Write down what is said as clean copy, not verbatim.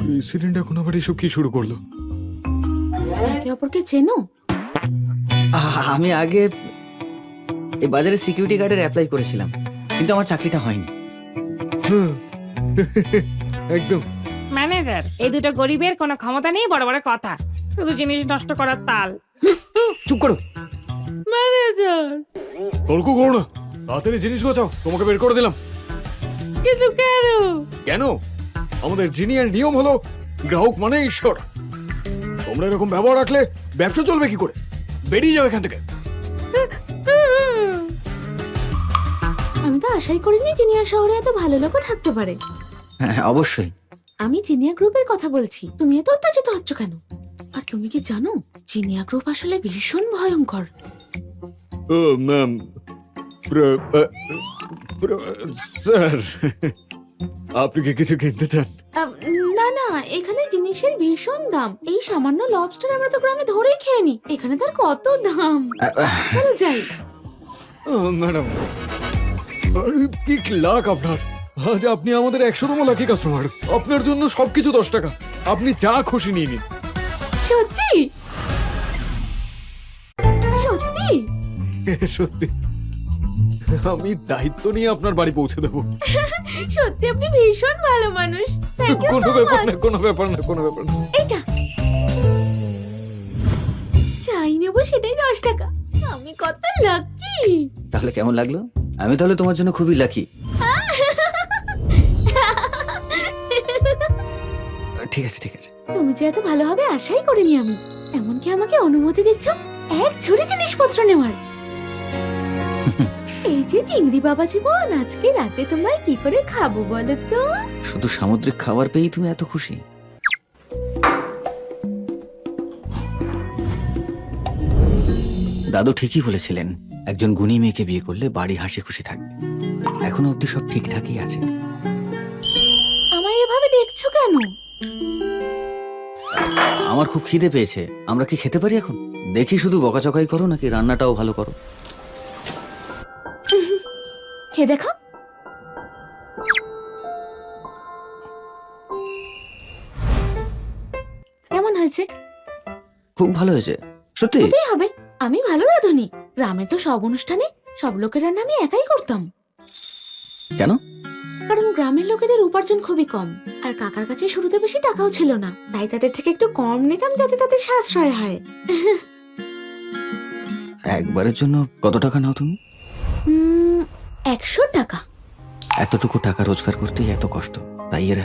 President এখন আবার এসব কি শুরু করলো? একে অপরকে চেনো? আমি আগে এই বাজারে সিকিউরিটি গার্ডের অ্যাপ্লাই করেছিলাম, কিন্তু আমার চাকরিটা হয়নি। হ্যাঁ, একদম। ম্যানেজার, এই দুটো গরিবের কোনো ক্ষমতা নেই বড় বড় কথা, শুধু জিনিস নষ্ট করার তাল। চুপ করো। ম্যানেজার, তর্ক করো না, তাড়াতাড়ি জিনিস গোছাও, তোমাকে বের করে দিলাম। কিন্তু কেন? কেন? আমাদের জিনিয়ার নিয়ম হলো গ্রাহক মানে ঈশ্বর। তোমরা এরকম ব্যবহার রাখলে ব্যবসা চলবে কি করে? বেরিয়ে যাও এখান থেকে। আমি তো আশাই করিনি জিনিয়া শহরে এত ভালো লোকও থাকতে পারে। হ্যাঁ, অবশ্যই। আমি জিনিয়া গ্রুপের কথা বলছি, তুমি এত উত্তেজিত হচ্ছ কেন? আর তুমি কি জানো জিনিয়া গ্রুপ আসলে ভীষণ ভয়ঙ্কর। ম্যাম, স্যার, আপনি কি কিছু কিনতে চান? না না, এখানে জিনিসের ভীষণ দাম। এই সামান্য লবস্টার আমরা তো গ্রামে ধরেই খেয়ে নি, এখানে তার কত দাম। চলো যাই। ম্যাডাম, আরে কি লাক আপনার! আজ আপনি আমাদের 100তম লাকি কাস্টমার। আপনার জন্য সবকিছু 10 টাকা, আপনি যা খুশি নিয়ে নিন। সত্যি সত্যি? সত্যি, আমি দায়িত্ব নিয়ে আপনার বাড়ি পৌঁছে দেবো। সত্যি আপনি ভীষণ ভালো মানুষ। Thank you কোনো so ব্যাপার much. না, কোনো ব্যাপার না, কোনো ব্যাপার না। এটা চাই নেবো, সেটাই 10 টাকা। আমি কত লাকি। তাহলে কেমন লাগলো? আমি তাহলে তোমার জন্য খুবই লাকি। ঠিক আছে, ঠিক আছে। তুমি যে এত ভালো হবে আশাই করিনি আমি। এমনকি আমাকে অনুমতি দিচ্ছ এক ঝুড়ি জিনিসপত্র নেওয়ার। এই যে চিংড়ি বাবা জীবন, আজকে রাতে তোমায় কি করে খাবো বলো তো? শুধু সামুদ্রিক খাবার পেয়েই তুমি এত খুশি? দাদু ঠিকই বলেছিলেন, একজন গুণী মেয়েকে বিয়ে করলে বাড়ি হাসি খুশি থাকবে। এখনো অব্দি সব ঠিকঠাকই আছে। আমায় এভাবে দেখছো কেন? আমার খুব খিদে পেয়েছে, আমরা কি খেতে পারি এখন? দেখি শুধু বকাচকাই করো নাকি রান্নাটাও ভালো করো। খেয়ে দেখো। কেমন হয়েছে? খুব ভালো হয়েছে, সত্যি। হতেই হবে, আমি ভালো রাঁধুনি। গ্রামে তো সব অনুষ্ঠানে সব লোকের রান্না আমি একাই করতাম। কেন? কারণ গ্রামের লোকেদের উপার্জন খুবই কম, আর কাকার কাছে শুরুতে বেশি টাকাও ছিল না, তাই তাদের থেকে একটু কম নিতাম যাতে তাদের সাশ্রয় হয়। একবারের জন্য কত টাকা নাও তুমি? 100 টাকা। এতটুকু টাকা রোজগার করতেই এত কষ্ট, তাই এর